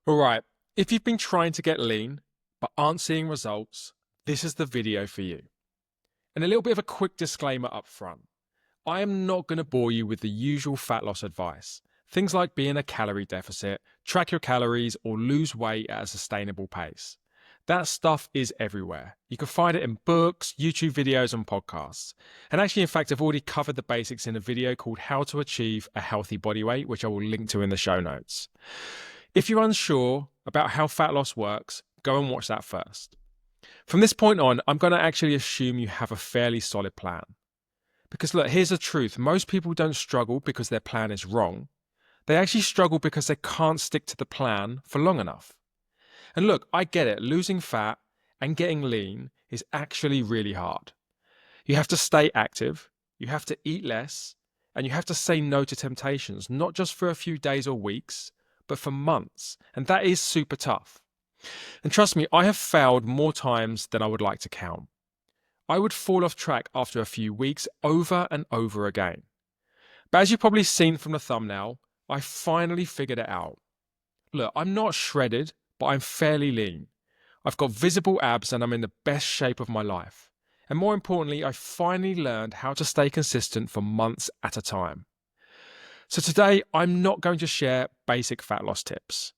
All right, if you've been trying to get lean but aren't seeing results, this is the video for you. And a little bit of a quick disclaimer up front. I am not going to bore you with the usual fat loss advice. Things like be in a calorie deficit, track your calories, or lose weight at a sustainable pace. That stuff is everywhere. You can find it in books, YouTube videos, and podcasts. And actually, in fact, I've already covered the basics in a video called How to Achieve a Healthy Body Weight, which I will link to in the show notes. If you're unsure about how fat loss works, go and watch that first. From this point on, I'm going to actually assume you have a fairly solid plan. Because look, here's the truth. Most people don't struggle because their plan is wrong. They actually struggle because they can't stick to the plan for long enough. And look, I get it. Losing fat and getting lean is actually really hard. You have to stay active, you have to eat less, and you have to say no to temptations, not just for a few days or weeks, but for months. And that is super tough. And trust me, I have failed more times than I would like to count. I would fall off track after a few weeks over and over again. But as you've probably seen from the thumbnail, I finally figured it out. Look, I'm not shredded, but I'm fairly lean. I've got visible abs and I'm in the best shape of my life. And more importantly, I finally learned how to stay consistent for months at a time. So today, I'm not going to share basic fat loss tips.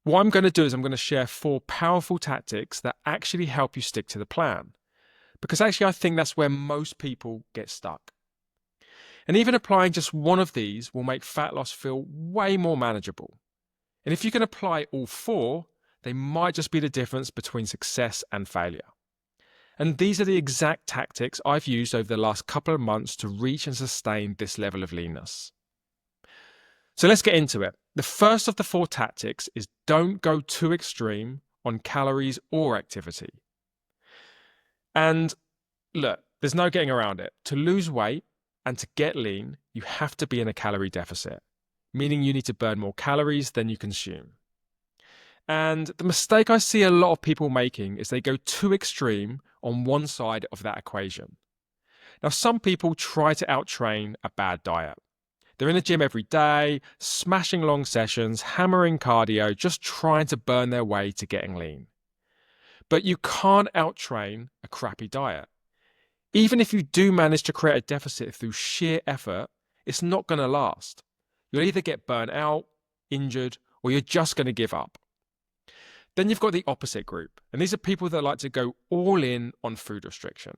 What I'm going to do is I'm going to share 4 powerful tactics that actually help you stick to the plan. Because actually, I think that's where most people get stuck. And even applying just one of these will make fat loss feel way more manageable. And if you can apply all 4, they might just be the difference between success and failure. And these are the exact tactics I've used over the last couple of months to reach and sustain this level of leanness. So let's get into it. The first of the 4 tactics is don't go too extreme on calories or activity. And look, there's no getting around it. To lose weight and to get lean, you have to be in a calorie deficit, meaning you need to burn more calories than you consume. And the mistake I see a lot of people making is they go too extreme on one side of that equation. Now, some people try to outtrain a bad diet. They're in the gym every day, smashing long sessions, hammering cardio, just trying to burn their way to getting lean. But you can't outtrain a crappy diet. Even if you do manage to create a deficit through sheer effort, it's not going to last. You'll either get burnt out, injured, or you're just going to give up. Then you've got the opposite group, and these are people that like to go all in on food restriction.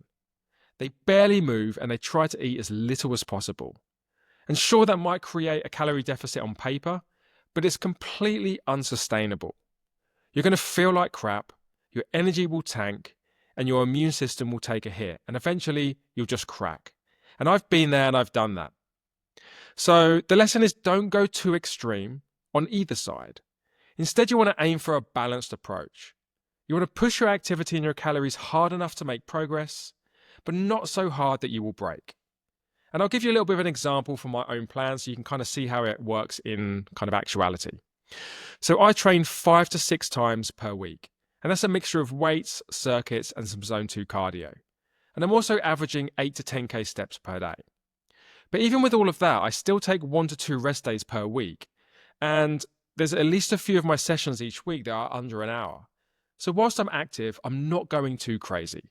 They barely move and they try to eat as little as possible. And sure, that might create a calorie deficit on paper, but it's completely unsustainable. You're going to feel like crap, your energy will tank, and your immune system will take a hit, and eventually you'll just crack. And I've been there and I've done that. So the lesson is don't go too extreme on either side. Instead, you want to aim for a balanced approach. You want to push your activity and your calories hard enough to make progress, but not so hard that you will break. And I'll give you a little bit of an example from my own plan so you can kind of see how it works in kind of actuality. So I train 5 to 6 times per week. And that's a mixture of weights, circuits, and some zone 2 cardio. And I'm also averaging 8 to 10k steps per day. But even with all of that, I still take 1 to 2 rest days per week. And there's at least a few of my sessions each week that are under an hour. So whilst I'm active, I'm not going too crazy.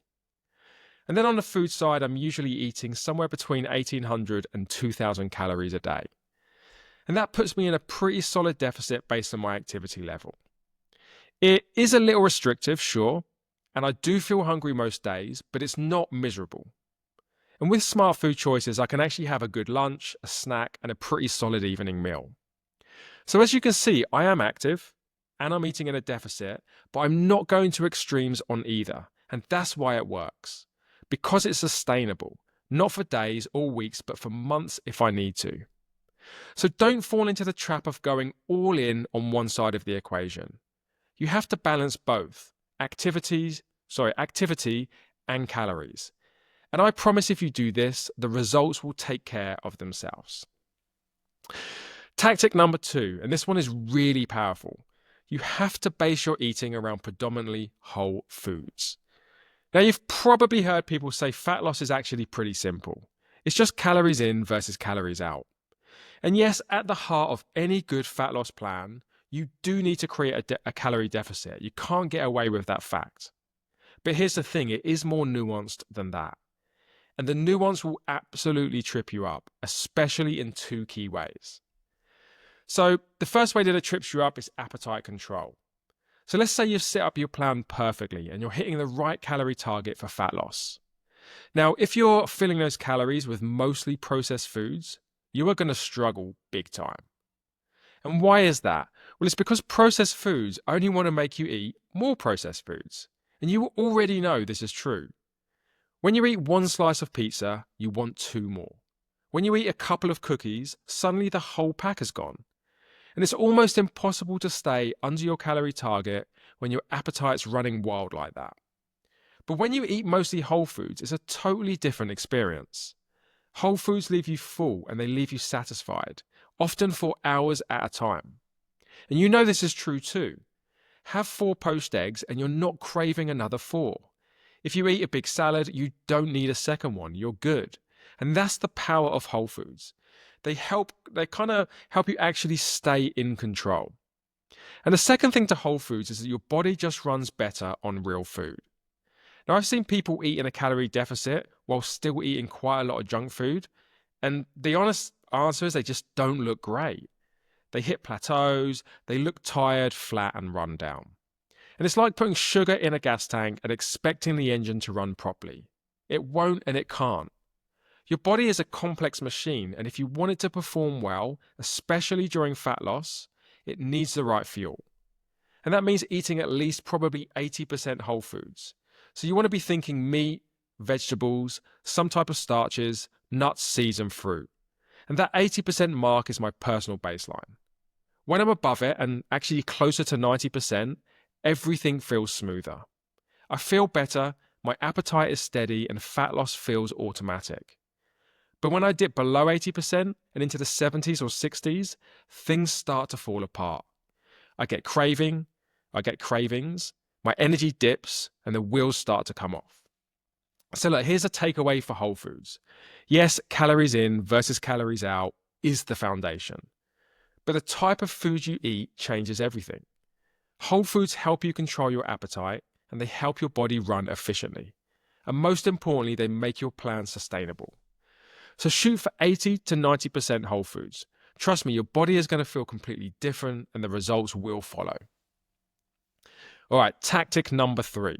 And then on the food side, I'm usually eating somewhere between 1,800 and 2,000 calories a day. And that puts me in a pretty solid deficit based on my activity level. It is a little restrictive, sure, and I do feel hungry most days, but it's not miserable. And with smart food choices, I can actually have a good lunch, a snack, and a pretty solid evening meal. So as you can see, I am active, and I'm eating in a deficit, but I'm not going to extremes on either, and that's why it works. Because it's sustainable, not for days or weeks, but for months if I need to. So don't fall into the trap of going all in on one side of the equation. You have to balance both activity and calories. And I promise if you do this, the results will take care of themselves. Tactic number 2, and this one is really powerful. You have to base your eating around predominantly whole foods. Now, you've probably heard people say fat loss is actually pretty simple. It's just calories in versus calories out. And yes, at the heart of any good fat loss plan, You do need to create a calorie deficit. You can't get away with that fact. But here's the thing, it is more nuanced than that. And the nuance will absolutely trip you up, especially in two key ways. So the first way that it trips you up is appetite control. So let's say you've set up your plan perfectly and you're hitting the right calorie target for fat loss. Now, if you're filling those calories with mostly processed foods, you are going to struggle big time. And why is that? Well, it's because processed foods only want to make you eat more processed foods. And you already know this is true. When you eat one slice of pizza, you want two more. When you eat a couple of cookies, suddenly the whole pack is gone. And it's almost impossible to stay under your calorie target when your appetite's running wild like that. But when you eat mostly whole foods, it's a totally different experience. Whole foods leave you full and they leave you satisfied, often for hours at a time. And you know this is true too. Have 4 poached eggs and you're not craving another 4. If you eat a big salad, you don't need a second one. You're good. And that's the power of whole foods. They kind of help you actually stay in control. And the second thing to whole foods is that your body just runs better on real food. Now, I've seen people eat in a calorie deficit while still eating quite a lot of junk food. And the honest answer is they just don't look great. They hit plateaus, they look tired, flat, and run down. And it's like putting sugar in a gas tank and expecting the engine to run properly. It won't and it can't. Your body is a complex machine, and if you want it to perform well, especially during fat loss, it needs the right fuel. And that means eating at least probably 80% whole foods. So you want to be thinking meat, vegetables, some type of starches, nuts, seeds, and fruit. And that 80% mark is my personal baseline. When I'm above it, and actually closer to 90%, everything feels smoother. I feel better, my appetite is steady, and fat loss feels automatic. But when I dip below 80% and into the 70s or 60s, things start to fall apart. I get cravings, my energy dips, and the wheels start to come off. So look, here's a takeaway for whole foods. Yes, calories in versus calories out is the foundation. But the type of food you eat changes everything. Whole foods help you control your appetite, and they help your body run efficiently. And most importantly, they make your plan sustainable. So shoot for 80 to 90% whole foods. Trust me, your body is going to feel completely different and the results will follow. All right, tactic number 3.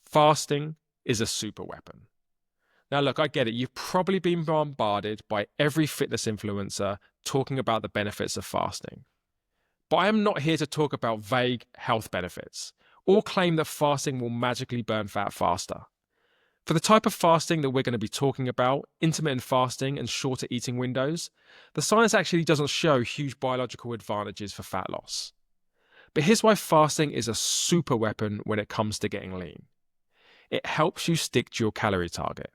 Fasting is a super weapon. Now look, I get it. You've probably been bombarded by every fitness influencer talking about the benefits of fasting. But I am not here to talk about vague health benefits or claim that fasting will magically burn fat faster. For the type of fasting that we're going to be talking about, intermittent fasting and shorter eating windows, the science actually doesn't show huge biological advantages for fat loss. But here's why fasting is a super weapon when it comes to getting lean. It helps you stick to your calorie target.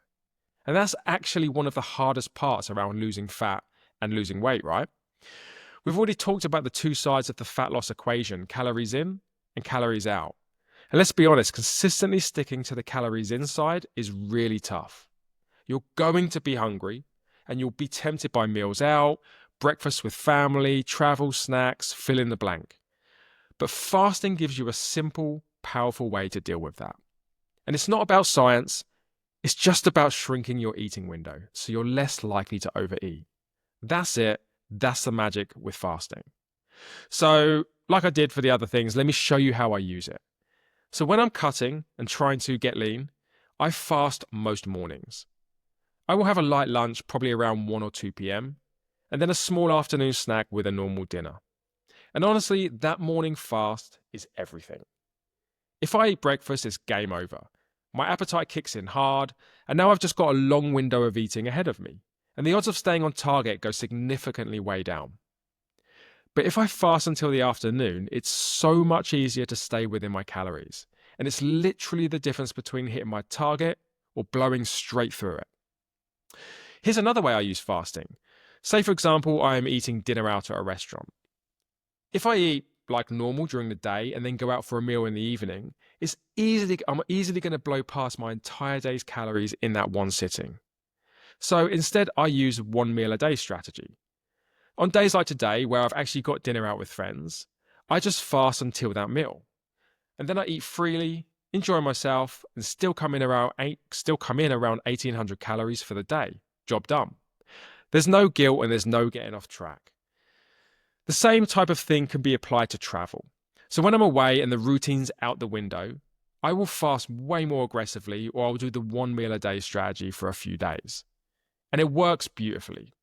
And that's actually one of the hardest parts around losing fat and losing weight, right? We've already talked about the two sides of the fat loss equation, calories in and calories out. And let's be honest, consistently sticking to the calories inside is really tough. You're going to be hungry and you'll be tempted by meals out, breakfast with family, travel, snacks, fill in the blank. But fasting gives you a simple, powerful way to deal with that. And it's not about science, it's just about shrinking your eating window so you're less likely to overeat. That's it. That's the magic with fasting. So, like I did for the other things, let me show you how I use it. So when I'm cutting and trying to get lean, I fast most mornings. I will have a light lunch probably around 1 or 2 p.m. and then a small afternoon snack with a normal dinner. And honestly, that morning fast is everything. If I eat breakfast, it's game over. My appetite kicks in hard, and now I've just got a long window of eating ahead of me, and the odds of staying on target go significantly way down. But if I fast until the afternoon, it's so much easier to stay within my calories. And it's literally the difference between hitting my target or blowing straight through it. Here's another way I use fasting. Say, for example, I am eating dinner out at a restaurant. If I eat like normal during the day and then go out for a meal in the evening, I'm easily going to blow past my entire day's calories in that one sitting. So instead, I use 1 meal a day strategy. On days like today, where I've actually got dinner out with friends, I just fast until that meal. And then I eat freely, enjoy myself, and still come in around 1,800 calories for the day. Job done. There's no guilt and there's no getting off track. The same type of thing can be applied to travel. So when I'm away and the routine's out the window, I will fast way more aggressively, or I'll do the 1 meal a day strategy for a few days. And it works beautifully.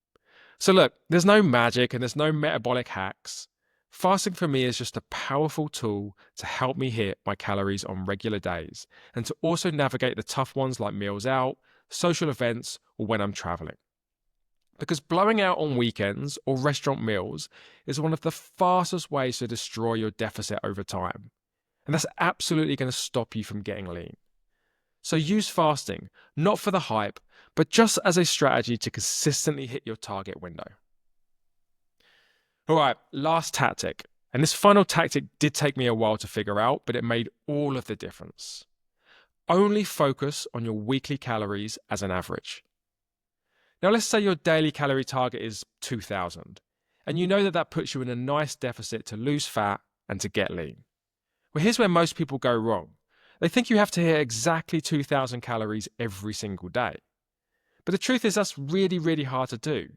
So look, there's no magic and there's no metabolic hacks. Fasting for me is just a powerful tool to help me hit my calories on regular days and to also navigate the tough ones like meals out, social events, or when I'm traveling. Because blowing out on weekends or restaurant meals is one of the fastest ways to destroy your deficit over time. And that's absolutely going to stop you from getting lean. So use fasting, not for the hype, but just as a strategy to consistently hit your target window. All right, last tactic. And this final tactic did take me a while to figure out, but it made all of the difference. Only focus on your weekly calories as an average. Now, let's say your daily calorie target is 2,000, and you know that that puts you in a nice deficit to lose fat and to get lean. Well, here's where most people go wrong. They think you have to hit exactly 2,000 calories every single day. But the truth is that's really, really hard to do.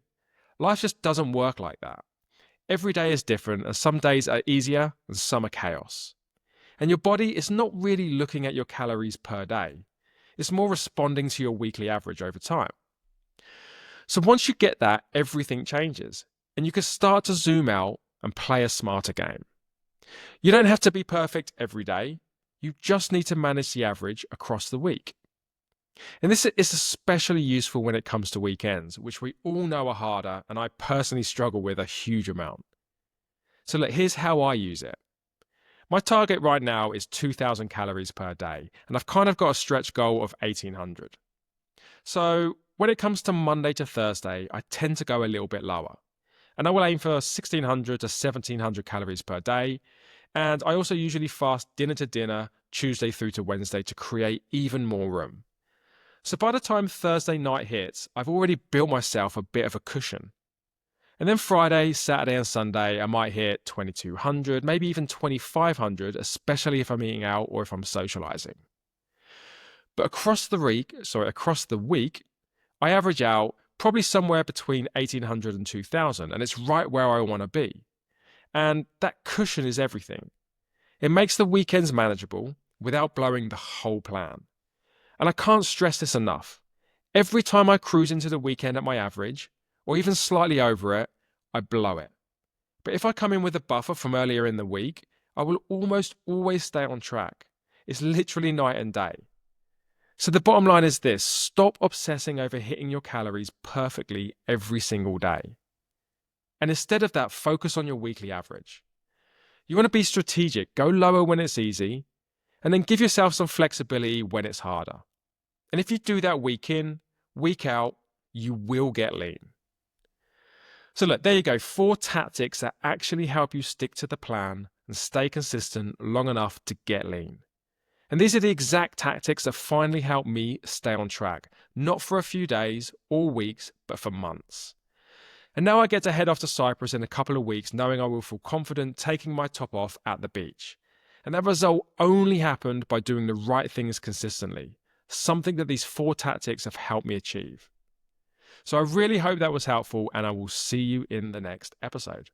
Life just doesn't work like that. Every day is different, and some days are easier and some are chaos. And your body is not really looking at your calories per day. It's more responding to your weekly average over time. So once you get that, everything changes, and you can start to zoom out and play a smarter game. You don't have to be perfect every day. You just need to manage the average across the week. And this is especially useful when it comes to weekends, which we all know are harder, and I personally struggle with a huge amount. So look, here's how I use it. My target right now is 2,000 calories per day, and I've kind of got a stretch goal of 1,800. So when it comes to Monday to Thursday, I tend to go a little bit lower. And I will aim for 1,600 to 1,700 calories per day. And I also usually fast dinner to dinner, Tuesday through to Wednesday, to create even more room. So by the time Thursday night hits, I've already built myself a bit of a cushion. And then Friday, Saturday and Sunday, I might hit 2,200, maybe even 2,500, especially if I'm eating out or if I'm socializing. But across the week, I average out probably somewhere between 1,800 and 2,000, and it's right where I want to be. And that cushion is everything. It makes the weekends manageable without blowing the whole plan. And I can't stress this enough. Every time I cruise into the weekend at my average, or even slightly over it, I blow it. But if I come in with a buffer from earlier in the week, I will almost always stay on track. It's literally night and day. So the bottom line is this: stop obsessing over hitting your calories perfectly every single day. And instead of that, focus on your weekly average. You want to be strategic, go lower when it's easy, and then give yourself some flexibility when it's harder. And if you do that week in, week out, you will get lean. So look, there you go, 4 tactics that actually help you stick to the plan and stay consistent long enough to get lean. And these are the exact tactics that finally help me stay on track, not for a few days or weeks, but for months. And now I get to head off to Cyprus in a couple of weeks, knowing I will feel confident taking my top off at the beach. And that result only happened by doing the right things consistently, something that these 4 tactics have helped me achieve. So I really hope that was helpful, and I will see you in the next episode.